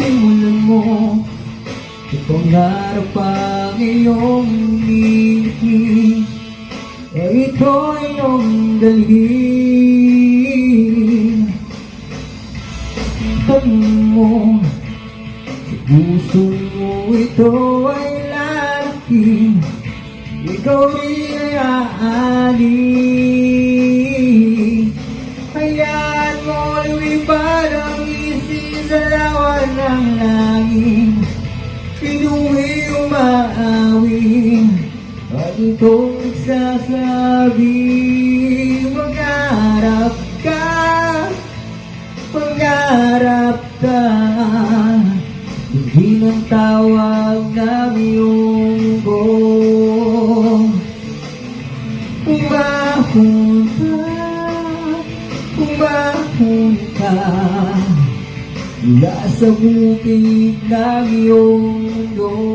simulan mo, ipangarap ang iyong ngiti, ito'y iyong dalhin. Tanong mo, sa puso mo ito ay lalaki, ikaw rin ay aanin. Hayaan mo lumipad ang isip sa lawan ng langit, pinuwi umaawin, at itong nagsasabi, mangarap ka, mangarap ka. Hindi ng tawag ng iyong buong umahon ka mula sa bukid ng iyong mundo.